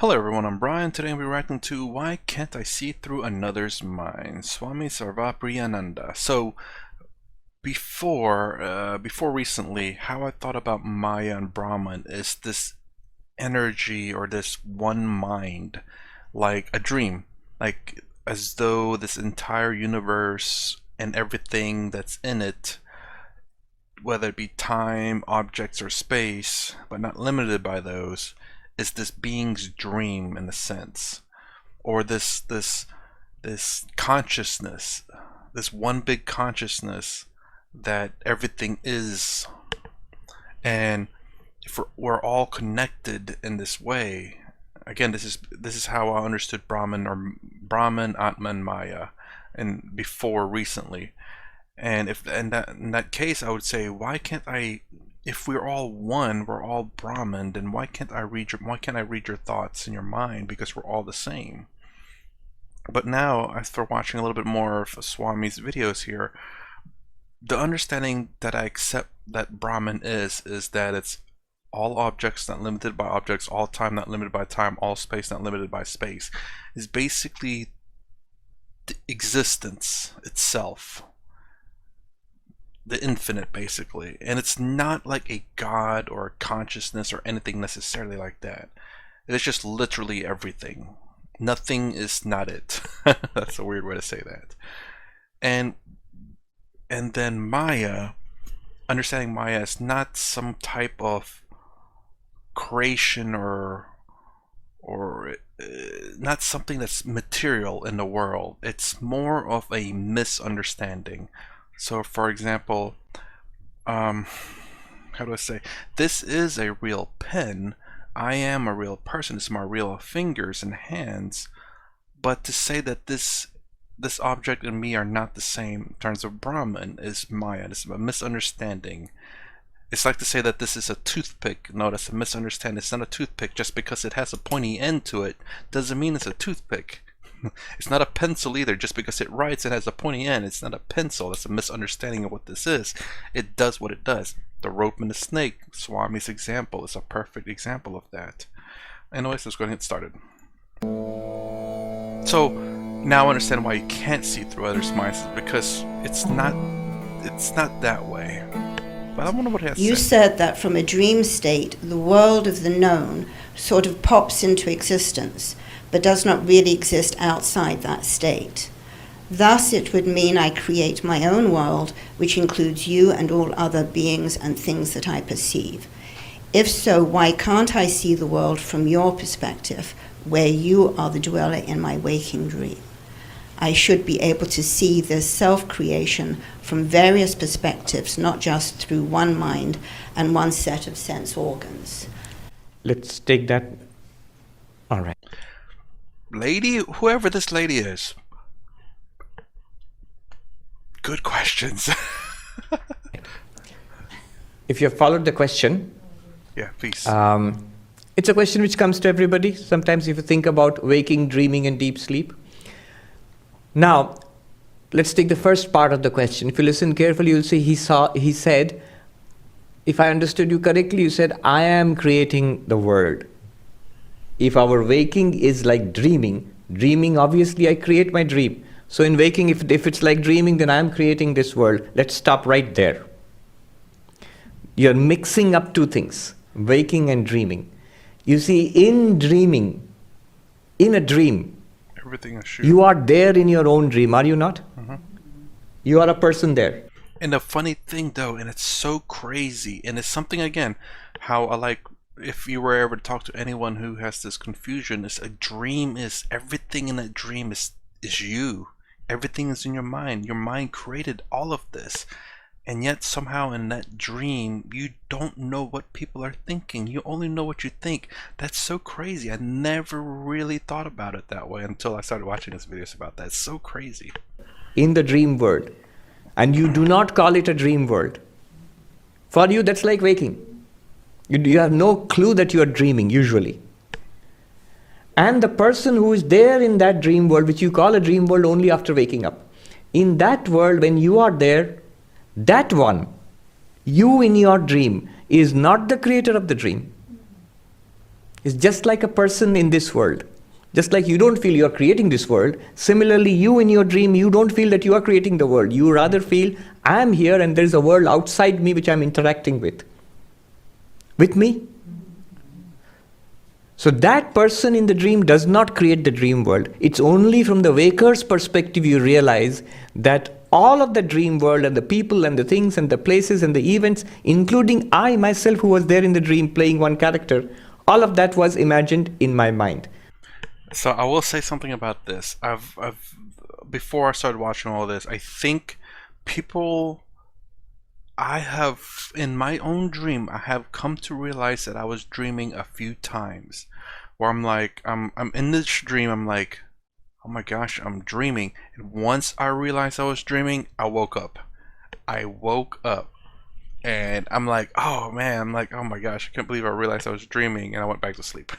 Hello everyone, I'm Brian. Today we're reacting to Why Can't I See Through Another's Mind? Swami Sarvapriyananda. So before recently, how I thought about Maya and Brahman is this energy or this one mind, like a dream, like as though this entire universe and everything that's in it, whether it be time, objects, or space, but not limited by those, is this being's dream in a sense, or this consciousness, this one big consciousness that everything is. And if we're all connected in this way, again, this is how I understood Brahman, Atman, Maya, and before recently. And if in that case, I would say, why can't I? If we're all one, we're all Brahman, then why can't I read your thoughts in your mind? Because we're all the same. But now, after watching a little bit more of Swami's videos here, the understanding that I accept that Brahman is that it's all objects not limited by objects, all time not limited by time, all space not limited by space, is basically the existence itself. The infinite, basically. And it's not like a god or a consciousness or anything necessarily like that. It is just literally everything. Nothing is not it. That's a weird way to say that. And then Maya, understanding Maya is not some type of creation or not something that's material in the world. It's more of a misunderstanding. So, for example, how do I say? This is a real pen. I am a real person. It's my real fingers and hands. But to say that this object and me are not the same in terms of Brahman is Maya. It's a misunderstanding. It's like to say that this is a toothpick. No, that's a misunderstanding. It's not a toothpick. Just because it has a pointy end to it doesn't mean it's a toothpick. It's not a pencil either. Just because it writes and has a pointy end, it's not a pencil. That's a misunderstanding of what this is. It does what it does. The rope and the snake, Swami's example, is a perfect example of that. Anyways, let's go ahead and get started. So now I understand why you can't see through others' minds, because it's not that way. But I wonder what he has to say. You said that from a dream state, the world of the known sort of pops into existence, but does not really exist outside that state. Thus, it would mean I create my own world, which includes you and all other beings and things that I perceive. If so, why can't I see the world from your perspective, where you are the dweller in my waking dream? I should be able to see this self-creation from various perspectives, not just through one mind and one set of sense organs. Let's take that. All right. Lady, whoever this lady is, good questions. If you have followed the question, Yeah, please. it's a question which comes to everybody. Sometimes if you think about waking, dreaming, and deep sleep. Now, let's take the first part of the question. If you listen carefully, you'll see he said, if I understood you correctly, you said, I am creating the world. If our waking is like dreaming, obviously I create my dream. So in waking, if it's like dreaming, then I am creating this world. Let's stop right there. You're mixing up two things, waking and dreaming. You see, in dreaming, in a dream, Everything is true. you are there in your own dream, are you not? Mm-hmm. You are a person there. And the funny thing though, and it's so crazy, and it's something again, how I like, if you were ever to talk to anyone who has this confusion, is a dream is everything in that dream is you. Everything is in your mind. Your mind created all of this. And yet somehow in that dream, you don't know what people are thinking. You only know what you think. That's so crazy. I never really thought about it that way until I started watching his videos about that. It's so crazy. In the dream world. And you do not call it a dream world. For you, that's like waking. You have no clue that you are dreaming, usually. And the person who is there in that dream world, which you call a dream world only after waking up, in that world, when you are there, that one, you in your dream, is not the creator of the dream. It's just like a person in this world. Just like you don't feel you are creating this world, similarly, you in your dream, you don't feel that you are creating the world. You rather feel, I am here and there is a world outside me which I am interacting with. With me? So that person in the dream does not create the dream world. It's only from the waker's perspective you realize that all of the dream world and the people and the things and the places and the events, including I myself who was there in the dream playing one character, all of that was imagined in my mind. So I will say something about this. I've before I started watching all this, I think people, I have, in my own dream, I have come to realize that I was dreaming a few times, where I'm like, I'm in this dream, I'm like, oh my gosh, I'm dreaming. And once I realized I was dreaming, I woke up. I woke up, and I'm like, oh man, I'm like, oh my gosh, I can't believe I realized I was dreaming, and I went back to sleep.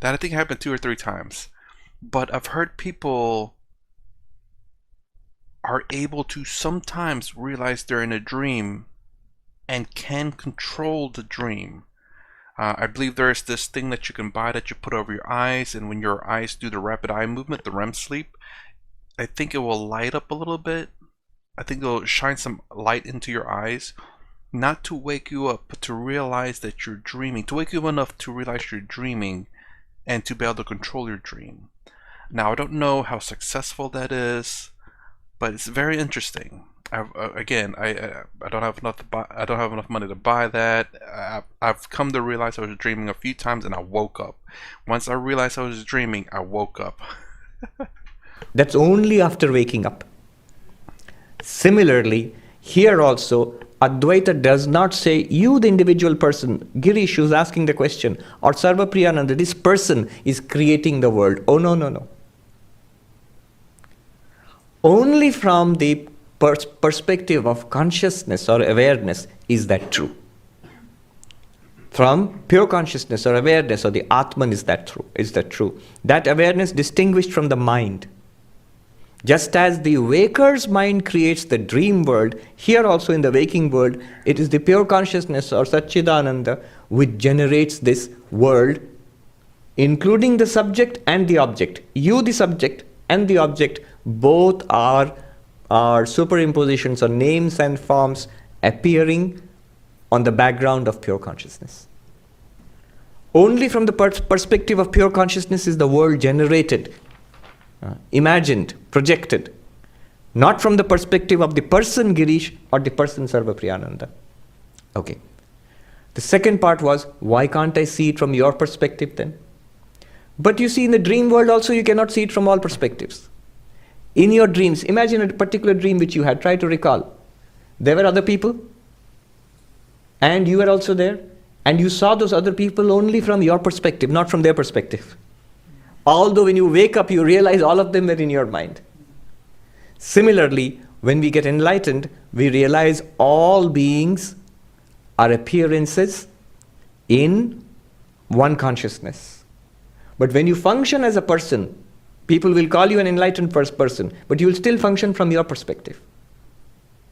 That I think happened 2 or 3 times. But I've heard people are able to sometimes realize they're in a dream and can control the dream. I believe there is this thing that you can buy that you put over your eyes, and when your eyes do the rapid eye movement, the REM sleep, I think it will light up a little bit. I think it'll shine some light into your eyes, not to wake you up, but to realize that you're dreaming, to wake you up enough to realize you're dreaming and to be able to control your dream. Now, I don't know how successful that is, but it's very interesting. Again, I don't have enough to buy, I don't have enough money to buy that. I've come to realize I was dreaming a few times, and I woke up. Once I realized I was dreaming, I woke up. That's only after waking up. Similarly, here also, Advaita does not say, you the individual person, Girish who's asking the question, or Sarvapriyananda, this person is creating the world. Oh, no, no, no. Only from the perspective of consciousness or awareness is that true. From pure consciousness or awareness or the Atman is that true. That awareness distinguished from the mind. Just as the waker's mind creates the dream world, here also in the waking world, it is the pure consciousness or Satchidananda which generates this world, including the subject and the object. You, the subject, and the object, both are superimpositions or names and forms appearing on the background of pure consciousness. Only from the perspective of pure consciousness is the world generated, imagined, projected, not from the perspective of the person Girish or the person Sarvapriyananda. Okay. The second part was, why can't I see it from your perspective then? But you see, in the dream world also you cannot see it from all perspectives. In your dreams, imagine a particular dream which you had, try to recall. There were other people, and you were also there, and you saw those other people only from your perspective, not from their perspective. Although when you wake up, you realize all of them were in your mind. Similarly, when we get enlightened, we realize all beings are appearances in one consciousness. But when you function as a person, people will call you an enlightened person, but you will still function from your perspective.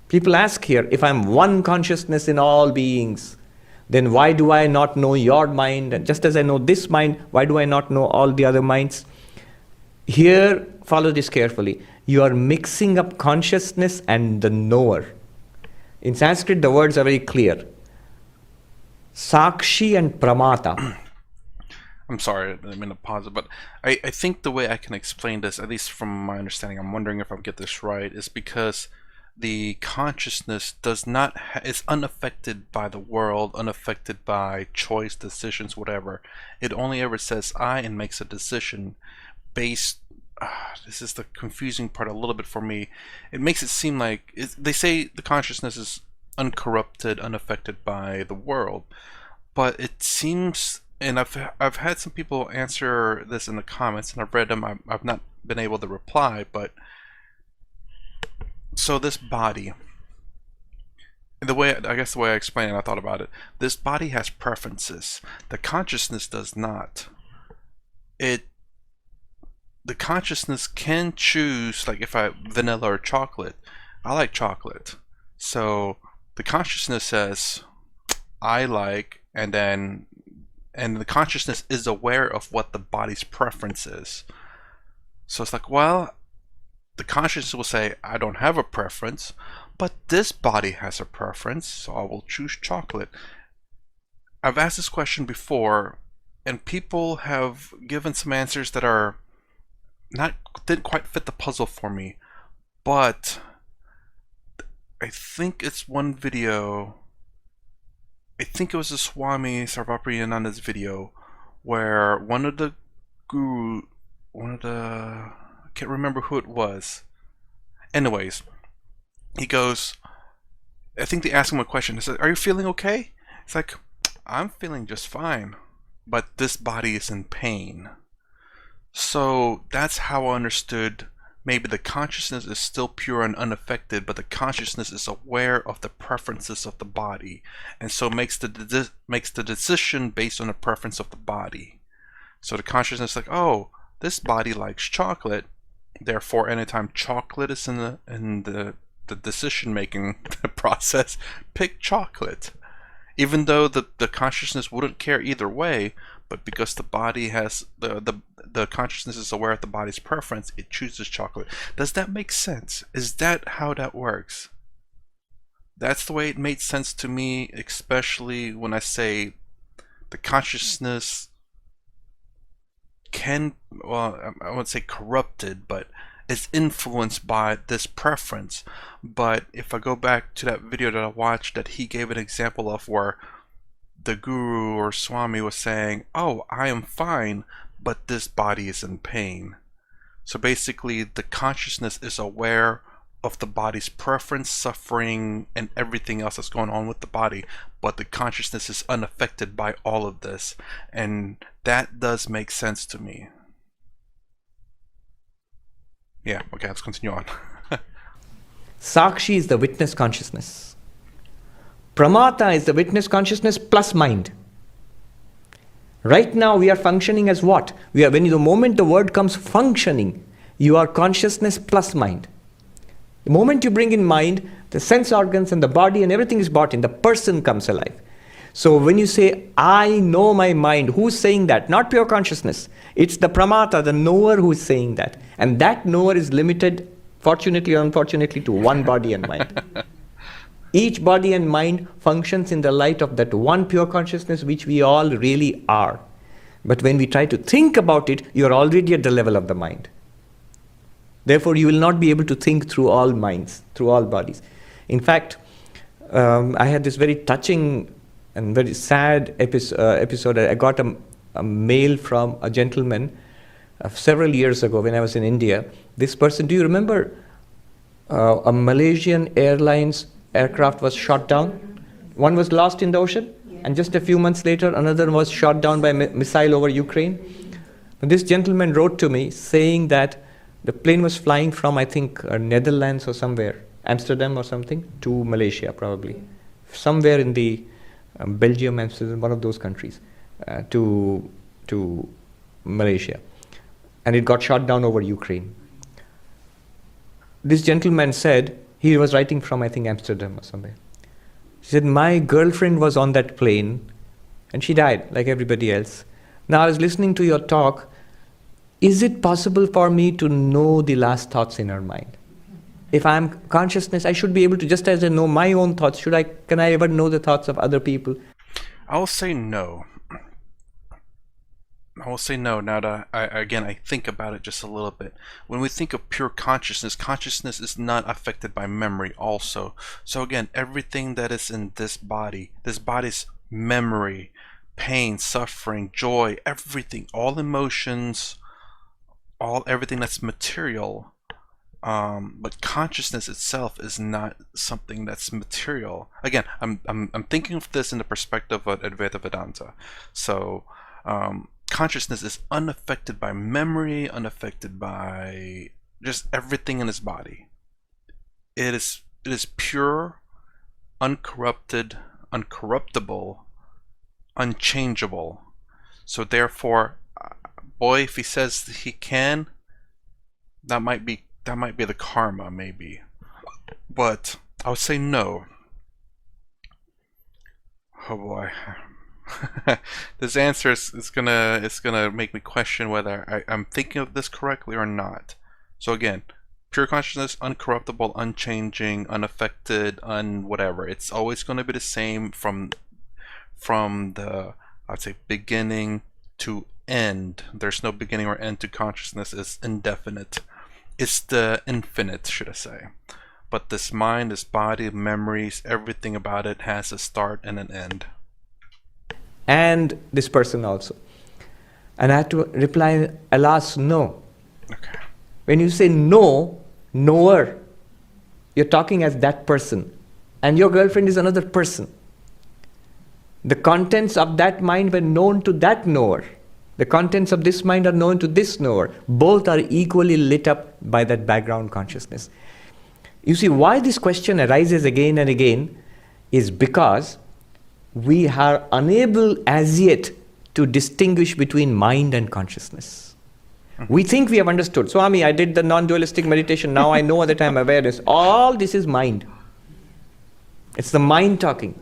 People ask here, if I'm one consciousness in all beings, then why do I not know your mind? And just as I know this mind, why do I not know all the other minds? Here, follow this carefully. You are mixing up consciousness and the knower. In Sanskrit, the words are very clear. Sakshi and Pramata. I'm sorry, I didn't mean to pause it, but I think the way I can explain this, at least from my understanding, I'm wondering if I get this right, is because the consciousness does not is unaffected by the world, unaffected by choice, decisions, whatever. It only ever says I and makes a decision based. This is the confusing part a little bit for me. It makes it seem like they say the consciousness is uncorrupted, unaffected by the world, but it seems. And I've had some people answer this in the comments, and I've read them. I've not been able to reply, but so this body, the way I explained it, I thought about it. This body has preferences. The consciousness does not. The consciousness can choose, like if I vanilla or chocolate. I like chocolate, so the consciousness says I like, and then and the consciousness is aware of what the body's preference is. So it's like, well, the consciousness will say, I don't have a preference, but this body has a preference, so I will choose chocolate. I've asked this question before, and people have given some answers that are didn't quite fit the puzzle for me. But I think it's one video, I think it was a Swami Sarvapriyananda's video, where I can't remember who it was. Anyways, he goes, I think they asked him a question. He said, are you feeling okay? It's like, I'm feeling just fine, but this body is in pain. So that's how I understood maybe the consciousness is still pure and unaffected, but the consciousness is aware of the preferences of the body, and so makes the decision based on the preference of the body. So the consciousness is like, oh, this body likes chocolate, therefore anytime chocolate is in the decision making process, pick chocolate. Even though the consciousness wouldn't care either way, but because the body has the consciousness is aware of the body's preference, it chooses chocolate. Does that make sense? Is that how that works? That's the way it made sense to me, especially when I say the consciousness can, well, I wouldn't say corrupted, but is influenced by this preference. But if I go back to that video that I watched that he gave an example of where the guru or Swami was saying, oh, I am fine, but this body is in pain. So basically the consciousness is aware of the body's preference, suffering, and everything else that's going on with the body, but the consciousness is unaffected by all of this. And that does make sense to me. Yeah, okay, let's continue on. Sakshi is the witness consciousness. Pramata is the witness consciousness plus mind. Right now we are functioning as what? When the moment the word comes functioning, you are consciousness plus mind. The moment you bring in mind, the sense organs and the body and everything is brought in, the person comes alive. So when you say, I know my mind, who's saying that? Not pure consciousness. It's the pramata, the knower, who is saying that. And that knower is limited, fortunately or unfortunately, to one body and mind. Each body and mind functions in the light of that one pure consciousness which we all really are. But when we try to think about it, you are already at the level of the mind. Therefore, you will not be able to think through all minds, through all bodies. In fact, I had this very touching and very sad episode. I got a mail from a gentleman several years ago when I was in India. This person, do you remember a Malaysian Airlines aircraft was shot down? One was lost in the ocean, and just a few months later, another was shot down by a missile over Ukraine. And this gentleman wrote to me saying that the plane was flying from, I think, Netherlands or somewhere, Amsterdam or something, to Malaysia probably. Somewhere in the Belgium, Amsterdam, one of those countries, to Malaysia. And it got shot down over Ukraine. This gentleman said, he was writing from, I think, Amsterdam or somewhere. He said, my girlfriend was on that plane and she died like everybody else. Now I was listening to your talk. Is it possible for me to know the last thoughts in her mind? If I am consciousness, I should be able to, just as I know my own thoughts, can I ever know the thoughts of other people? I will say no. Now that I think about it just a little bit. When we think of pure consciousness, consciousness is not affected by memory also. So again, everything that is in this body's memory, pain, suffering, joy, everything, all emotions, everything that's material. But consciousness itself is not something that's material. Again, I'm thinking of this in the perspective of Advaita Vedanta. So consciousness is unaffected by memory, unaffected by just everything in his body. It is pure, uncorrupted, uncorruptible, unchangeable. So therefore, boy, if he says that he can, that might be the karma, maybe. But I would say no. Oh boy. This answer is gonna make me question whether I'm thinking of this correctly or not. So again, pure consciousness, uncorruptible, unchanging, unaffected, whatever. It's always going to be the same from the, I'd say, beginning to end. There's no beginning or end to consciousness. It's indefinite. It's the infinite, should I say. But this mind, this body, memories, everything about it has a start and an end. And this person also. And I had to reply, alas, no. Okay. When you say no, knower, you're talking as that person. And your girlfriend is another person. The contents of that mind were known to that knower. The contents of this mind are known to this knower. Both are equally lit up by that background consciousness. You see, why this question arises again and again is because we are unable as yet to distinguish between mind and consciousness. We think we have understood. Swami, I did the non-dualistic meditation. Now I know that I am awareness. All this is mind. It's the mind talking.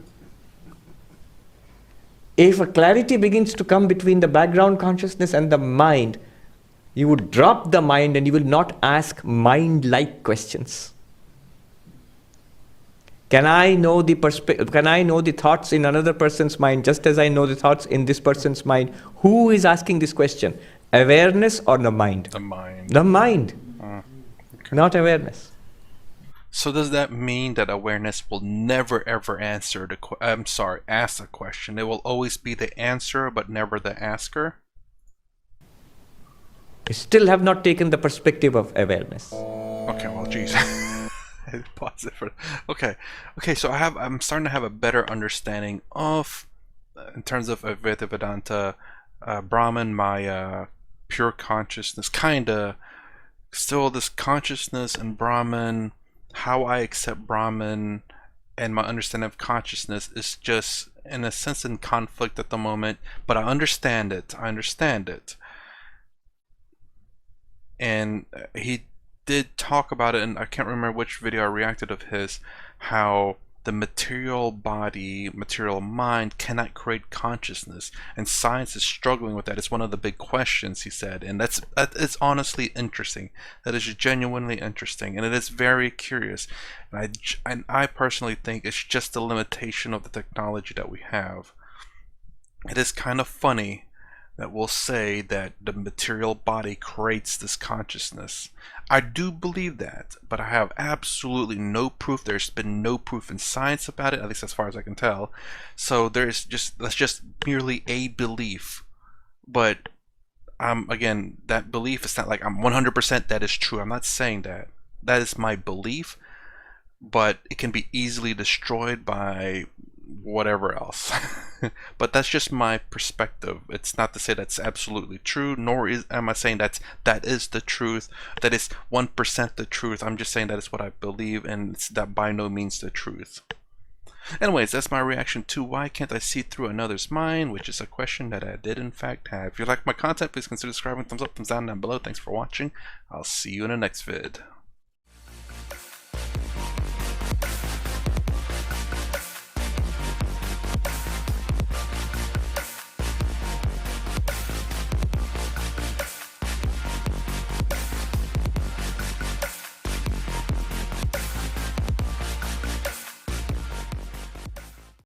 If a clarity begins to come between the background consciousness and the mind, you would drop the mind and you will not ask mind-like questions. Can I know the Can I know the thoughts in another person's mind just as I know the thoughts in this person's mind? Who is asking this question? Awareness or the mind? The mind. The mind, Okay. not awareness. So does that mean that awareness will never ever answer ask a question? It will always be the answer, but never the asker? You still have not taken the perspective of awareness. Okay, well, geez. Pause it for. Okay, so I'm starting to have a better understanding of, in terms of Advaita Vedanta, Brahman, Maya, pure consciousness, kinda. Still, this consciousness and Brahman, how I accept Brahman, and my understanding of consciousness is just, in a sense, in conflict at the moment. But I understand it. And he did talk about it, and I can't remember which video I reacted of his, how the material body, material mind cannot create consciousness, and science is struggling with that. It's one of the big questions, he said, and that is honestly interesting. That is genuinely interesting, and it is very curious. And I personally think it's just a limitation of the technology that we have. It is kind of funny that will say that the material body creates this consciousness. I do believe that, but I have absolutely no proof. There's been no proof in science about it, at least as far as I can tell. So that's just merely a belief. But again, that belief is not like I'm 100% that is true. I'm not saying that. That is my belief, but it can be easily destroyed by whatever else. But that's just my perspective. It's not to say that's absolutely true, nor am I saying that is the truth, that is 1% the truth. I'm just saying that is what I believe, and it's that by no means the truth. Anyways, that's my reaction to why can't I see through another's mind, which is a question that I did in fact have. If you like my content, please consider subscribing, thumbs up, thumbs down below. Thanks for watching. I'll see you in the next vid.